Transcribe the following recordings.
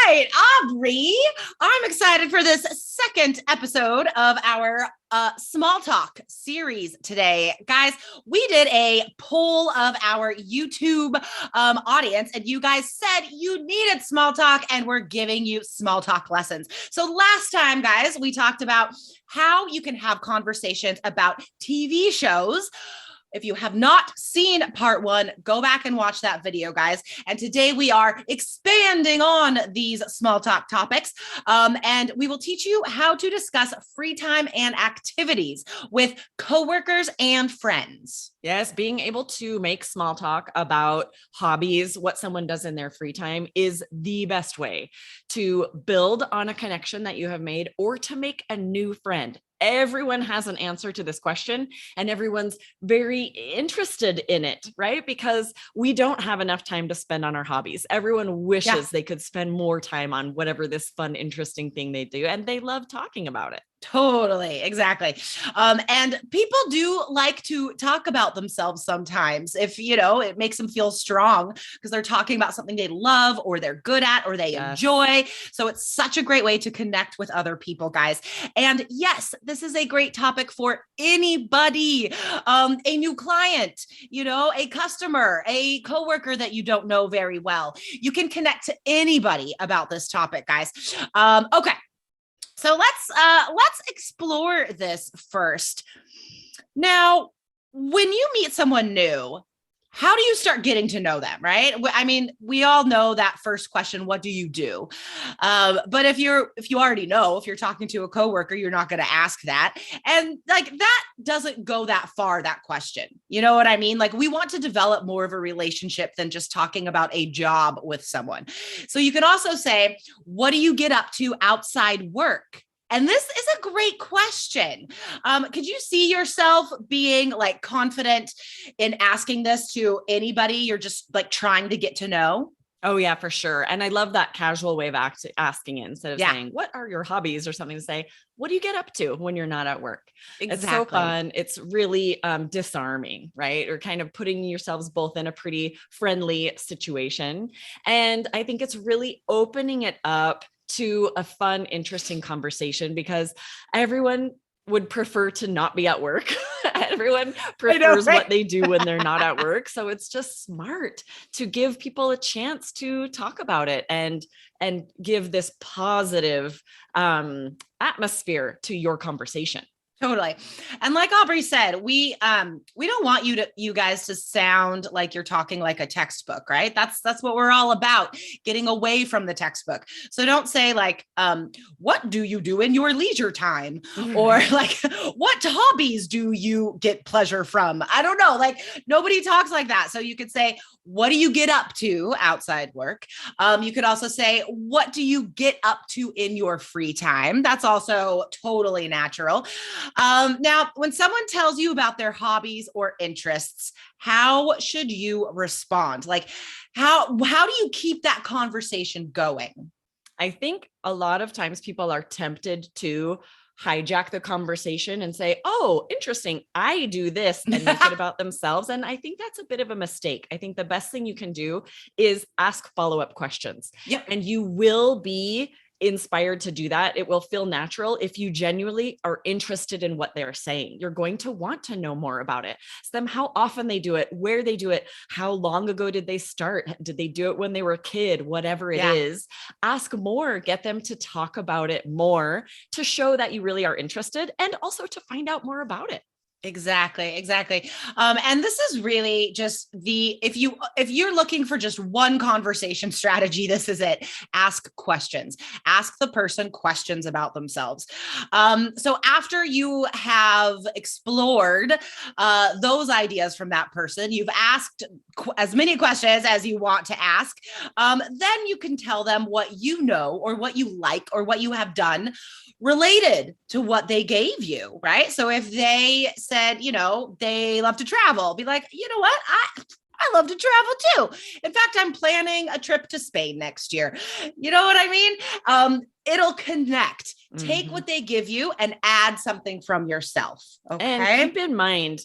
right, Aubrey, I'm excited for this second episode of our small talk series today. Guys, we did a poll of our YouTube audience, and you guys said you needed small talk, and we're giving you small talk lessons. So last time, guys, we talked about how you can have conversations about TV shows. If you have not seen part one, go back and watch that video, guys. And today we are expanding on these small talk topics. And we will teach you how to discuss free time and activities with coworkers and friends. Yes, being able to make small talk about hobbies, what someone does in their free time, is the best way to build on a connection that you have made or to make a new friend. Everyone has an answer to this question, and everyone's very interested in it, right? Because we don't have enough time to spend on our hobbies. Everyone wishes they could spend more time on whatever this fun, interesting thing they do, and they love talking about it. Totally. Exactly. And people do like to talk about themselves sometimes if, it makes them feel strong because they're talking about something they love or they're good at or they enjoy. So it's such a great way to connect with other people, guys. And yes, this is a great topic for anybody, a new client, a customer, a coworker that you don't know very well. You can connect to anybody about this topic, guys. Okay. So let's explore this first. Now, when you meet someone new, how do you start getting to know them, right? I mean, we all know that first question, what do you do? But if you already know, if you're talking to a coworker, you're not going to ask that. And that doesn't go that far, that question. You know what I mean? We want to develop more of a relationship than just talking about a job with someone. So you can also say, what do you get up to outside work? And this is a great question. Could you see yourself being confident in asking this to anybody you're just trying to get to know? Oh yeah, for sure. And I love that casual way of asking it instead of saying, what are your hobbies or something, to say, what do you get up to when you're not at work? Exactly. It's so fun. It's really disarming, right? Or kind of putting yourselves both in a pretty friendly situation. And I think it's really opening it up to a fun, interesting conversation because everyone would prefer to not be at work. Everyone prefers what they do when they're not at work. So it's just smart to give people a chance to talk about it and give this positive atmosphere to your conversation. Totally. And like Aubrey said, we don't want you guys to sound like you're talking like a textbook, right? That's what we're all about, getting away from the textbook. So don't say what do you do in your leisure time? Or what hobbies do you get pleasure from? I don't know. Nobody talks like that. So you could say, what do you get up to outside work? You could also say, what do you get up to in your free time? That's also totally natural. Now, when someone tells you about their hobbies or interests, how should you respond? How do you keep that conversation going? I think a lot of times people are tempted to hijack the conversation and say, oh, interesting, I do this, and make it about themselves. And I think that's a bit of a mistake. I think the best thing you can do is ask follow-up questions. Yep. And you will be inspired to do that. It will feel natural if you genuinely are interested in what they're saying. You're going to want to know more about it. Ask them how often they do it, where they do it, how long ago did they start? Did they do it when they were a kid? Whatever it is, ask more, get them to talk about it more to show that you really are interested and also to find out more about it. Exactly. And this is really just if you're looking for just one conversation strategy, this is it. Ask questions. Ask the person questions about themselves. So after you have explored those ideas from that person, you've asked as many questions as you want to ask, then you can tell them what you know or what you like or what you have done related to what they gave you, right? So if they said, they love to travel, be like, you know what? I love to travel too. In fact, I'm planning a trip to Spain next year. You know what I mean? It'll connect. Take what they give you and add something from yourself. Okay. And keep in mind,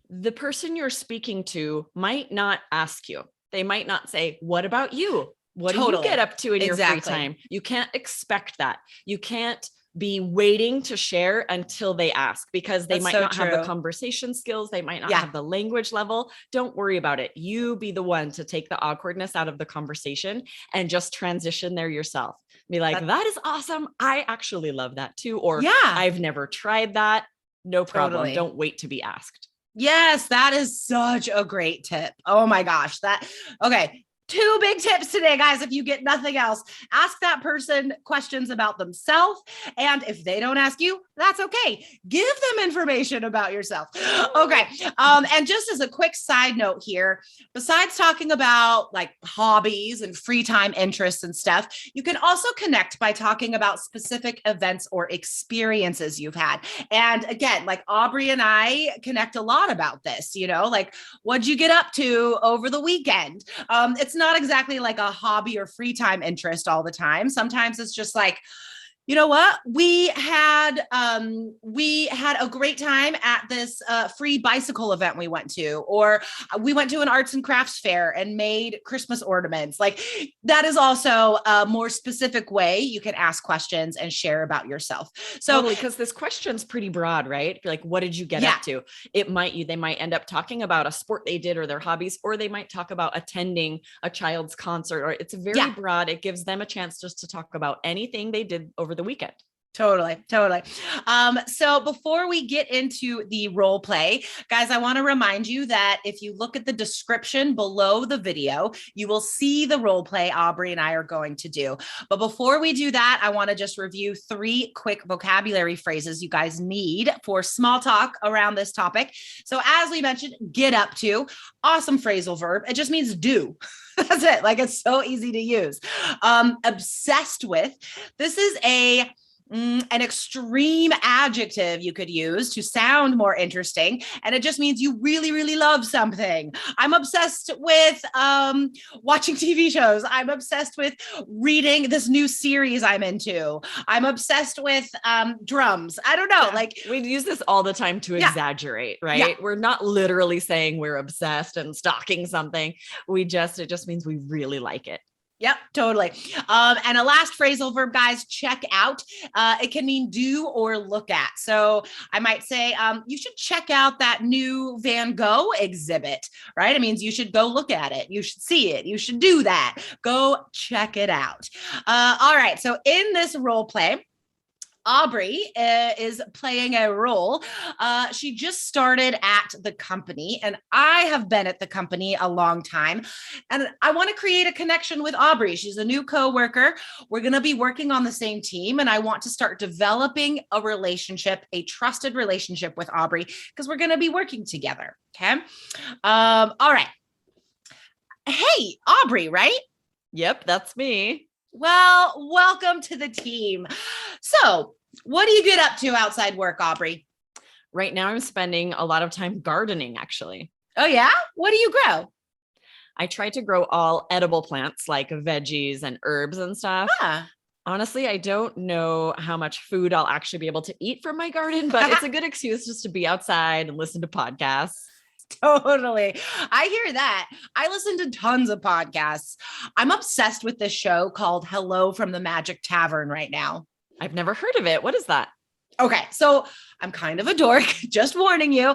the person you're speaking to might not ask you. They might not say, what about you? What do you get up to in your free time? You can't expect that. You can't be waiting to share until they ask, because they might not have the conversation skills. They might not have the language level. Don't worry about it. You be the one to take the awkwardness out of the conversation and just transition there yourself. Be like, that is awesome. I actually love that too. Or I've never tried that. No problem. Don't wait to be asked. Yes, that is such a great tip. Oh my gosh. Okay. 2 big tips today, guys. If you get nothing else, ask that person questions about themselves. And if they don't ask you, that's okay. Give them information about yourself. Okay. And just as a quick side note here, besides talking about like hobbies and free time interests and stuff, you can also connect by talking about specific events or experiences you've had. And again, like Aubrey and I connect a lot about this, like what'd you get up to over the weekend? It's not exactly like a hobby or free time interest all the time. Sometimes it's just like, you know what? We had a great time at this free bicycle event we went to, or we went to an arts and crafts fair and made Christmas ornaments. Like that is also a more specific way you can ask questions and share about yourself. So totally, because this question's pretty broad, right? Like, what did you get up to? They might end up talking about a sport they did or their hobbies, or they might talk about attending a child's concert, or it's very broad. It gives them a chance just to talk about anything they did over the weekend. Totally. So before we get into the role play, guys, I want to remind you that if you look at the description below the video, you will see the role play Aubrey and I are going to do. But before we do that, I want to just review 3 quick vocabulary phrases you guys need for small talk around this topic. So as we mentioned, get up to, awesome phrasal verb. It just means do. That's it. Like it's so easy to use. Obsessed with. This is an extreme adjective you could use to sound more interesting. And it just means you really, really love something. I'm obsessed with watching TV shows. I'm obsessed with reading this new series I'm into. I'm obsessed with drums. I don't know. Like we use this all the time to exaggerate, right? Yeah. We're not literally saying we're obsessed and stalking something. It just means we really like it. Yep, totally. And a last phrasal verb, guys, check out. It can mean do or look at. So I might say, you should check out that new Van Gogh exhibit, right? It means you should go look at it. You should see it. You should do that. Go check it out. All right. So in this role play, Aubrey is playing a role. She just started at the company, and I have been at the company a long time. And I want to create a connection with Aubrey. She's a new coworker. We're going to be working on the same team, and I want to start developing a relationship, a trusted relationship with Aubrey, because we're going to be working together. Okay. All right. Hey, Aubrey, right? Yep, that's me. Well, welcome to the team. So what do you get up to outside work, Aubrey? Right now, I'm spending a lot of time gardening, actually. Oh, yeah? What do you grow? I try to grow all edible plants like veggies and herbs and stuff. Honestly, I don't know how much food I'll actually be able to eat from my garden, but it's a good excuse just to be outside and listen to podcasts. Totally. I hear that. I listen to tons of podcasts. I'm obsessed with this show called Hello from the Magic Tavern right now. I've never heard of it. What is that? Okay. So I'm kind of a dork, just warning you.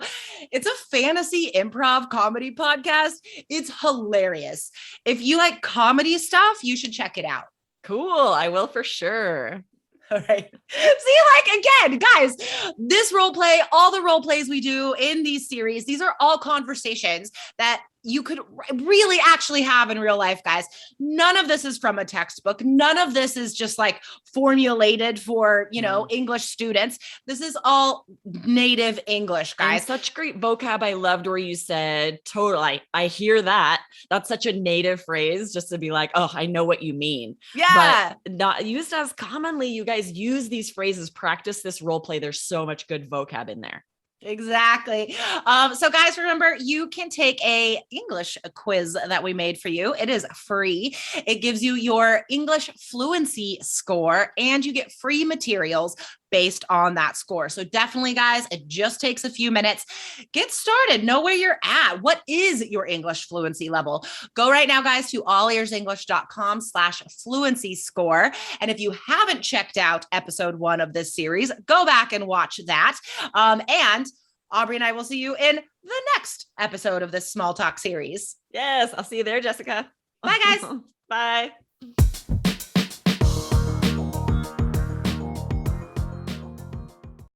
It's a fantasy improv comedy podcast. It's hilarious. If you like comedy stuff, you should check it out. Cool. I will for sure. All right. See, like, again, guys, this role play, all the role plays we do in these series, these are all conversations that you could really actually have in real life, guys. None of this is from a textbook. None of this is just like formulated for, English students. This is all native English, guys. And such great vocab. I loved where you said, totally. I hear that. That's such a native phrase just to be like, oh, I know what you mean. Yeah. But not used as commonly. You guys use these phrases, practice this role play. There's so much good vocab in there. Exactly. So guys, remember, you can take a English quiz that we made for you. It is free. It gives you your English fluency score, and you get free materials based on that score. So definitely, guys, it just takes a few minutes. Get started. Know where you're at. What is your English fluency level? Go right now, guys, to allearsenglish.com/fluency score. And if you haven't checked out episode 1 of this series, go back and watch that. And Aubrey and I will see you in the next episode of this small talk series. Yes, I'll see you there, Jessica. Bye, guys. Bye.